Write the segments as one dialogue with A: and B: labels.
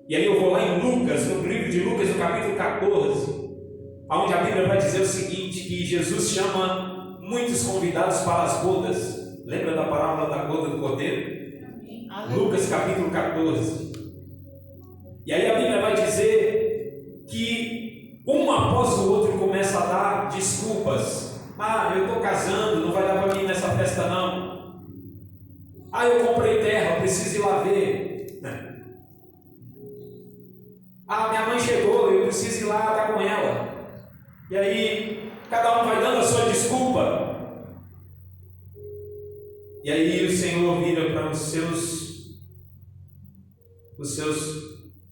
A: E aí eu vou lá em Lucas, no livro de Lucas, no capítulo 14, onde a Bíblia vai dizer o seguinte, que Jesus chama muitos convidados para as bodas. Lembra da parábola da boda do Cordeiro? Lucas capítulo 14. E aí a Bíblia vai dizer que um após o outro começa a dar desculpas. Eu estou casando, não vai dar para mim nessa festa não. Eu comprei terra, preciso ir lá ver. Minha mãe chegou, eu preciso ir lá estar com ela. E aí, cada um vai dando a sua desculpa. E aí o Senhor vira para os seus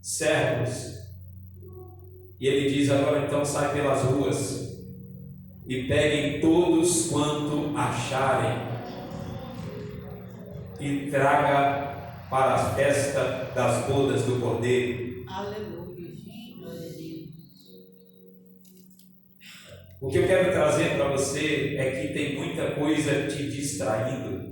A: servos. E Ele diz: agora então sai pelas ruas e peguem todos quanto acharem e traga para a festa das bodas do Cordeiro.
B: Aleluia.
A: O que eu quero trazer para você é que tem muita coisa te distraindo.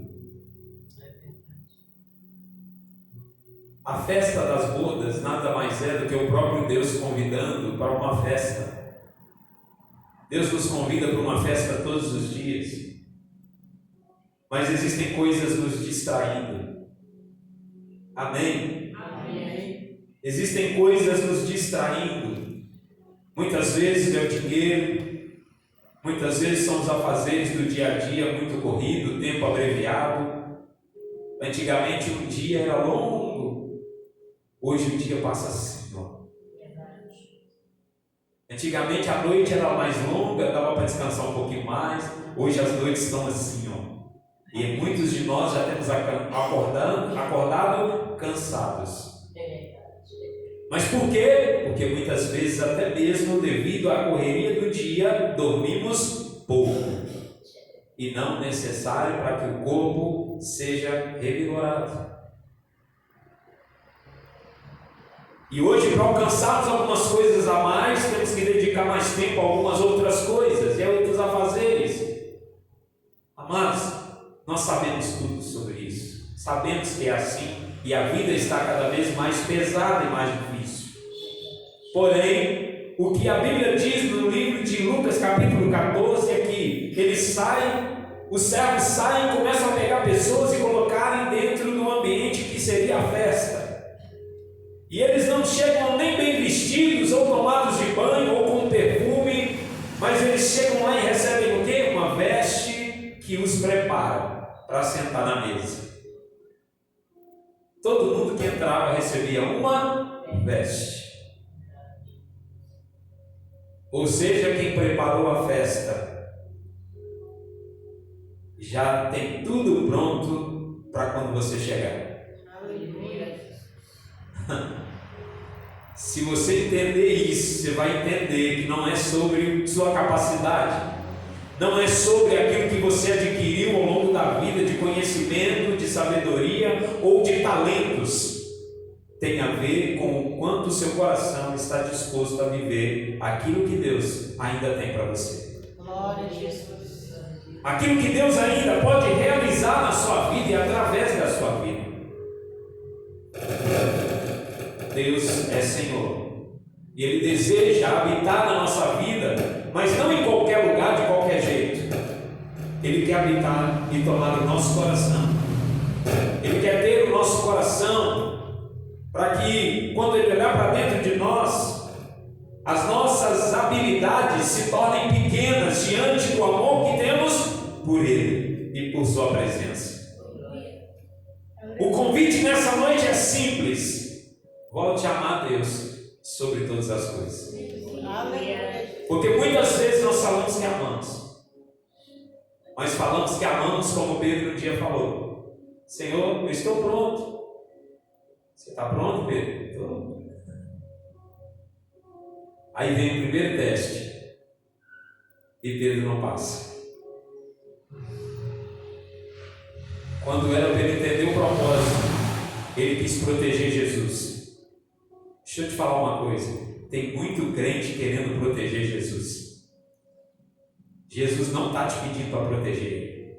A: A festa das bodas nada mais é do que o próprio Deus convidando para uma festa. Deus nos convida para uma festa todos os dias, mas existem coisas nos distraindo. Amém?
B: Amém.
A: Existem coisas nos distraindo. Muitas vezes é o dinheiro, muitas vezes são os afazeres do dia a dia muito corrido, tempo abreviado. Antigamente um dia era longo, hoje o dia passa assim, ó. Antigamente a noite era mais longa, dava para descansar um pouquinho mais. Hoje as noites estão assim, ó. E muitos de nós já temos acordado cansados. Mas por quê? Porque muitas vezes, até mesmo devido à correria do dia, dormimos pouco. E não necessário para que o corpo seja revigorado. E hoje, para alcançarmos algumas coisas a mais, temos que dedicar mais tempo a algumas outras coisas e a outros afazeres. Amados, nós sabemos tudo sobre isso. Sabemos que é assim. E a vida está cada vez mais pesada e mais difícil. Porém, o que a Bíblia diz no livro de Lucas capítulo 14 é que os servos saem e começam a pegar pessoas e colocarem dentro do ambiente que seria a festa. E eles não chegam nem bem vestidos, ou tomados de banho, ou com perfume, mas eles chegam lá e recebem o quê? Uma veste que os prepara para sentar na mesa. Todo mundo que entrava recebia uma veste. Ou seja, quem preparou a festa já tem tudo pronto para quando você chegar. Se você entender isso, você vai entender que não é sobre sua capacidade, não é sobre aquilo que você adquiriu ao longo da vida de conhecimento, de sabedoria ou de talentos. Tem a ver com o quanto o seu coração está disposto a viver aquilo que Deus ainda tem para você.
B: Glória a Jesus.
A: Aquilo que Deus ainda pode realizar na sua vida e através da sua vida. Deus é Senhor e Ele deseja habitar na nossa vida, mas não em qualquer lugar, de qualquer jeito. Ele quer habitar e tomar o nosso coração. Ele quer ter o nosso coração para que, quando Ele olhar para dentro de nós, as nossas habilidades se tornem pequenas diante do amor que temos por Ele e por Sua presença. O convite nessa noite é simples. Volte a amar Deus sobre todas as coisas. Porque muitas vezes nós falamos que amamos, mas falamos que amamos como Pedro um dia falou: Senhor, eu estou pronto. Você está pronto, Pedro? Estou. Aí vem o primeiro teste e Pedro não passa. Quando era para ele entender o propósito, ele quis proteger Jesus. Deixa eu te falar uma coisa: tem muito crente querendo proteger Jesus. Jesus não está te pedindo para proteger Ele.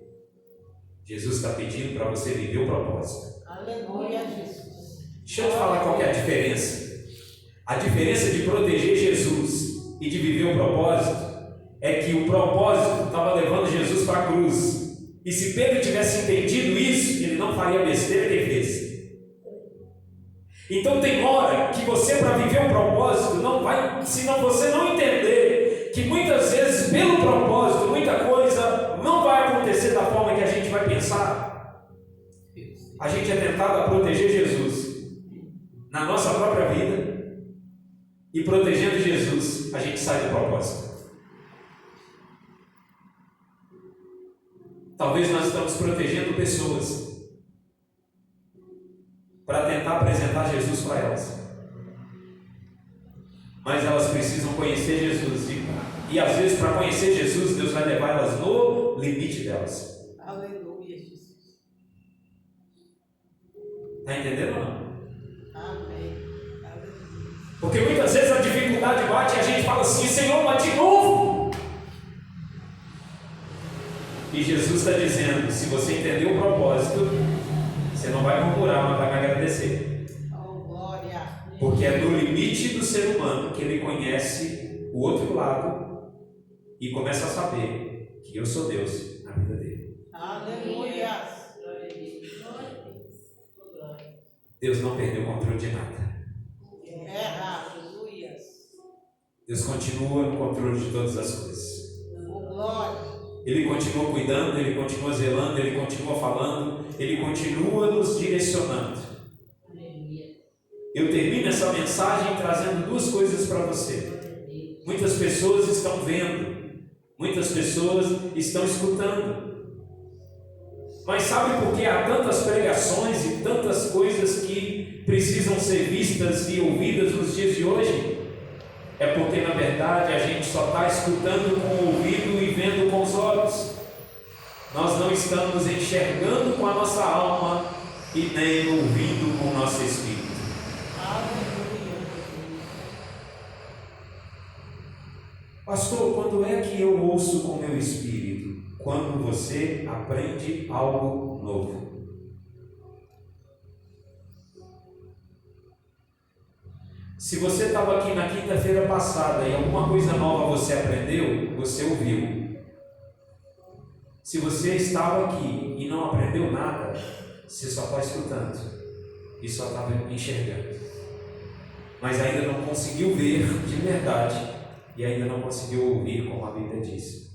A: Jesus está pedindo para você viver o propósito.
B: Aleluia, Jesus.
A: Deixa eu te falar qual que é a diferença A diferença de proteger Jesus e de viver o propósito é que o propósito estava levando Jesus para a cruz. E se Pedro tivesse entendido isso, ele não faria a besteira que ele fez. Então tem hora que você, para viver o propósito, não vai, se você não entender que muitas vezes pelo propósito muita coisa não vai acontecer da forma que a gente vai pensar. A gente é tentado a proteger Jesus na nossa própria vida, e protegendo Jesus a gente sai do propósito. Talvez nós estamos protegendo pessoas para tentar apresentar Jesus para elas, mas elas precisam conhecer Jesus, e às vezes para conhecer Jesus Deus vai levar elas no limite delas.
B: Aleluia, Jesus.
A: Está entendendo ou não?
B: Amém. Aleluia.
A: Porque muitas vezes a dificuldade bate e a gente fala assim: Senhor, mas de novo. E Jesus está dizendo: se você entender o propósito, você não vai murmurar, mas vai me agradecer.
B: Oh, glória.
A: Porque é no limite do ser humano que ele conhece o outro lado e começa a saber que eu sou Deus na vida dele.
B: Aleluia.
A: Deus não perdeu o controle de nada.
B: Aleluia.
A: Deus continua no controle de todas as coisas.
B: Oh, glória.
A: Ele continua cuidando, Ele continua zelando, Ele continua falando, Ele continua nos direcionando. Eu termino essa mensagem trazendo duas coisas para você. Muitas pessoas estão vendo, muitas pessoas estão escutando. Mas sabe por que há tantas pregações e tantas coisas que precisam ser vistas e ouvidas nos dias de hoje? É porque na verdade a gente só está escutando com o ouvido e vendo com os olhos. Nós não estamos enxergando com a nossa alma e nem ouvindo com o nosso espírito.
B: Aleluia.
A: Pastor, quando é que eu ouço com o meu espírito? Quando você aprende algo novo. Se você estava aqui na quinta-feira passada e alguma coisa nova você aprendeu, você ouviu. Se você estava aqui e não aprendeu nada, você só está escutando e só estava enxergando, mas ainda não conseguiu ver de verdade e ainda não conseguiu ouvir como a Bíblia diz.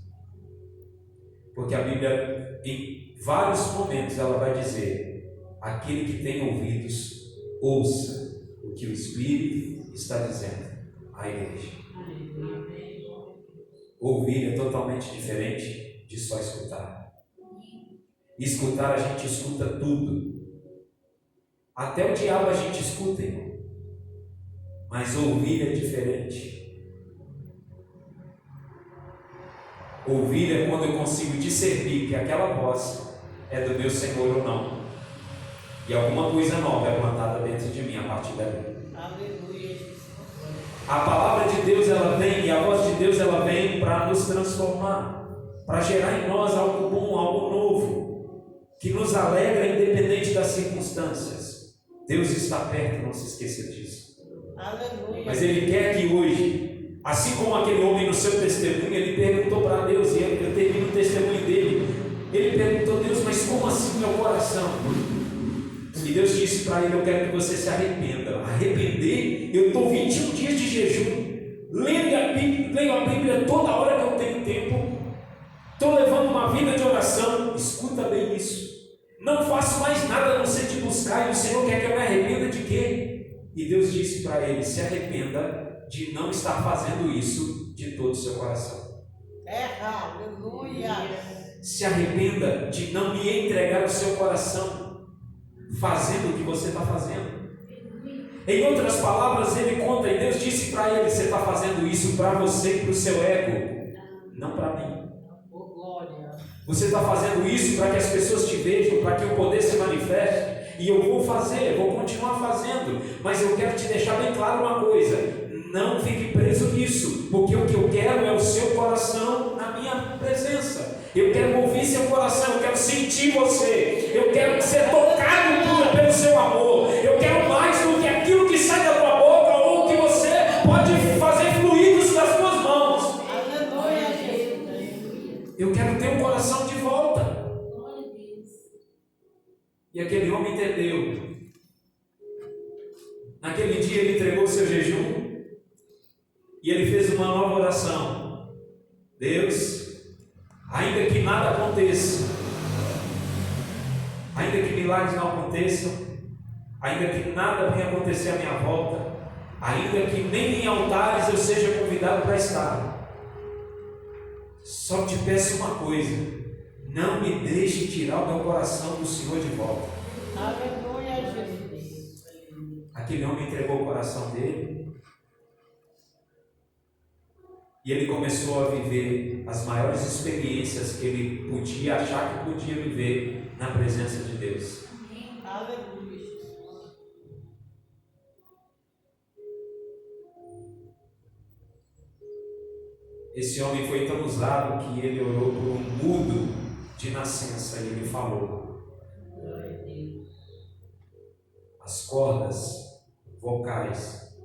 A: Porque a Bíblia, em vários momentos, ela vai dizer: aquele que tem ouvidos, ouça o que o Espírito está dizendo à igreja. Ouvir é totalmente diferente de só escutar. Escutar, a gente escuta tudo. Até o diabo a gente escuta, irmão. Mas ouvir é diferente. Ouvir é quando eu consigo discernir que aquela voz é do meu Senhor ou não. E alguma coisa nova é plantada dentro de mim a partir dali.
B: Aleluia.
A: A palavra de Deus ela vem, e a voz de Deus ela vem para nos transformar, para gerar em nós algo bom, algo novo, que nos alegra independente das circunstâncias. Deus está perto, não se esqueça disso.
B: Aleluia.
A: Mas Ele quer que hoje, assim como aquele homem no seu testemunho, ele perguntou para Deus, e eu termino o testemunho dele, ele perguntou: Deus, mas como assim meu coração? E Deus disse para ele: eu quero que você se arrependa. Arrepender? Eu estou 21 dias de jejum, leio a Bíblia toda hora que eu tenho tempo, estou levando uma vida de oração. Escuta bem isso. Não faço mais nada a não ser te buscar, e o Senhor quer que eu me arrependa de quê? E Deus disse para ele: se arrependa de não estar fazendo isso de todo o seu coração.
B: Aleluia.
A: Se arrependa de não me entregar o seu coração fazendo o que você está fazendo. Em outras palavras, ele conta, e Deus disse para ele: você está fazendo isso para você e para o seu ego, não para mim. Você está fazendo isso para que as pessoas te vejam, para que o poder se manifeste, e eu vou fazer, vou continuar fazendo, mas eu quero te deixar bem claro uma coisa: não fique preso nisso, porque o que eu quero é o seu coração na minha presença. Eu quero ouvir seu coração, eu quero sentir você, eu quero ser tocado pelo seu amor, eu quero mais do que aquilo que sai da tua boca ou o que você Naquele dia ele entregou seu jejum e ele fez uma nova oração. Deus, ainda que nada aconteça, ainda que milagres não aconteçam, ainda que nada venha acontecer à minha volta, ainda que nem em altares eu seja convidado para estar, só te peço uma coisa: não me deixe tirar o meu coração do Senhor de volta.
B: Aleluia, Jesus.
A: Aquele homem entregou o coração dele e ele começou a viver as maiores experiências que ele podia achar que podia viver na presença de Deus.
B: Aleluia, Jesus.
A: Esse homem foi tão usado que ele orou por um mudo de nascença e ele falou. As cordas vocais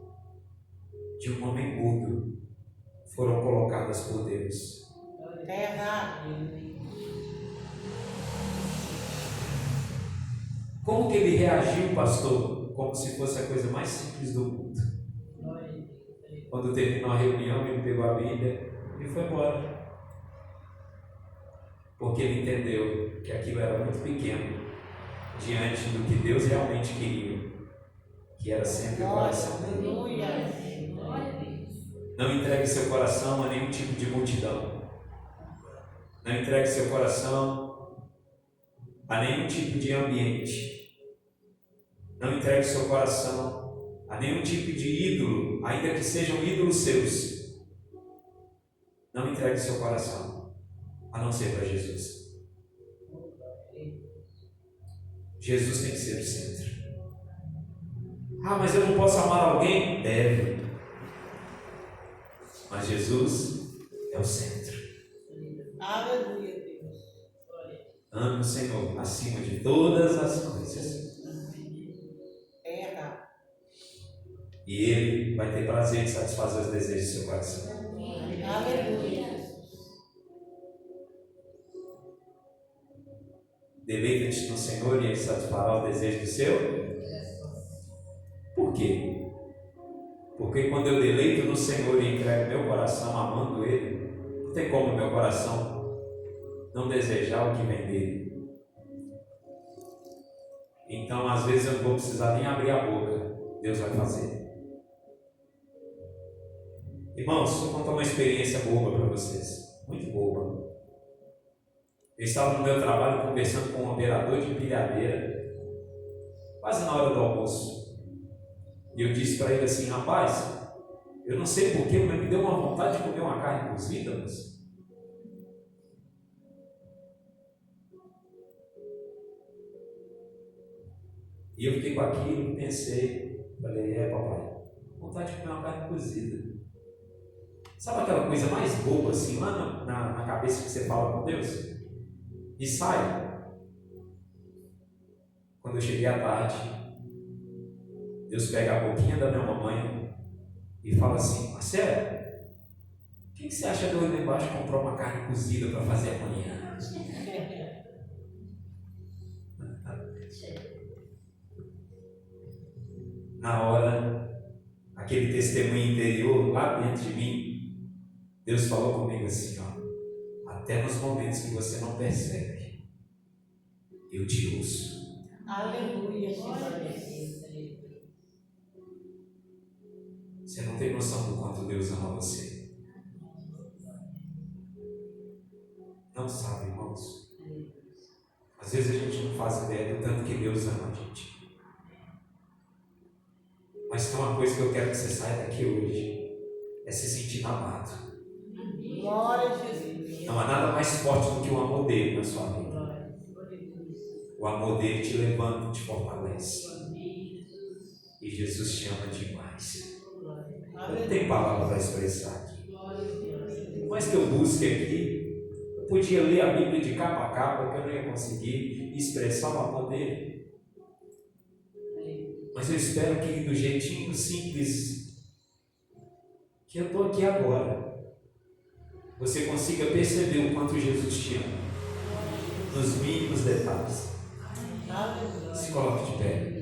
A: de um homem mudo foram colocadas por Deus.
B: Terra.
A: Como que ele reagiu, pastor? Como se fosse a coisa mais simples do mundo. Quando terminou a reunião, ele pegou a Bíblia e foi embora. Porque ele entendeu que aquilo era muito pequeno diante do que Deus realmente queria, que era sempre o coração dele.
B: Aleluia.
A: Não entregue seu coração a nenhum tipo de multidão. Não entregue seu coração a nenhum tipo de ambiente. Não entregue seu coração a nenhum tipo de ídolo, ainda que sejam ídolos seus. Não entregue seu coração a não ser para Jesus. Jesus tem que ser o centro. Ah, mas eu não posso amar alguém? Deve. Mas Jesus é o centro.
B: Aleluia, Deus.
A: Ame o Senhor acima de todas as coisas.
B: Terra.
A: E Ele vai ter prazer em satisfazer os desejos do seu coração.
B: Aleluia.
A: Deleita-te no Senhor e Ele satisfará os desejos do seu. Por quê? Porque quando eu deleito no Senhor e entrego meu coração amando Ele, não tem como meu coração não desejar o que vem dele. Então, às vezes eu não vou precisar nem abrir a boca, Deus vai fazer. Irmãos, vou contar uma experiência boba para vocês, muito boba. Eu estava no meu trabalho conversando com um operador de empilhadeira, quase na hora do almoço. E eu disse para ele assim: rapaz, eu não sei porquê, mas me deu uma vontade de comer uma carne cozida, moço. E eu fiquei com aquilo, pensei, falei: papai, vontade de comer uma carne cozida. Sabe aquela coisa mais boba assim, lá na cabeça que você fala com Deus? E sai. Quando eu cheguei à tarde, Deus pega a boquinha da minha mamãe e fala assim: Marcelo, o que você acha de eu ir lá embaixo comprar uma carne cozida para fazer amanhã? Na hora, aquele testemunho interior lá dentro de mim, Deus falou comigo assim: ó, até nos momentos que você não percebe, eu te ouço.
B: Aleluia, Jesus.
A: Você não tem noção do quanto Deus ama você. Não sabe, irmãos. Às vezes a gente não faz ideia do tanto que Deus ama a gente. Mas tem uma coisa que eu quero que você saia daqui hoje: é se sentir amado.
B: Glória a Jesus.
A: Não há nada mais forte do que o amor dele na sua vida. O amor dele te levanta, te fortalece. E Jesus te ama demais. Não tem palavra para expressar aqui. Por mais que eu busque aqui, eu podia ler a Bíblia de capa a capa, que eu não ia conseguir expressar o amor dele. Mas eu espero que do jeitinho simples que eu estou aqui agora, você consiga perceber o quanto Jesus te ama, nos mínimos detalhes. Se coloque de pé.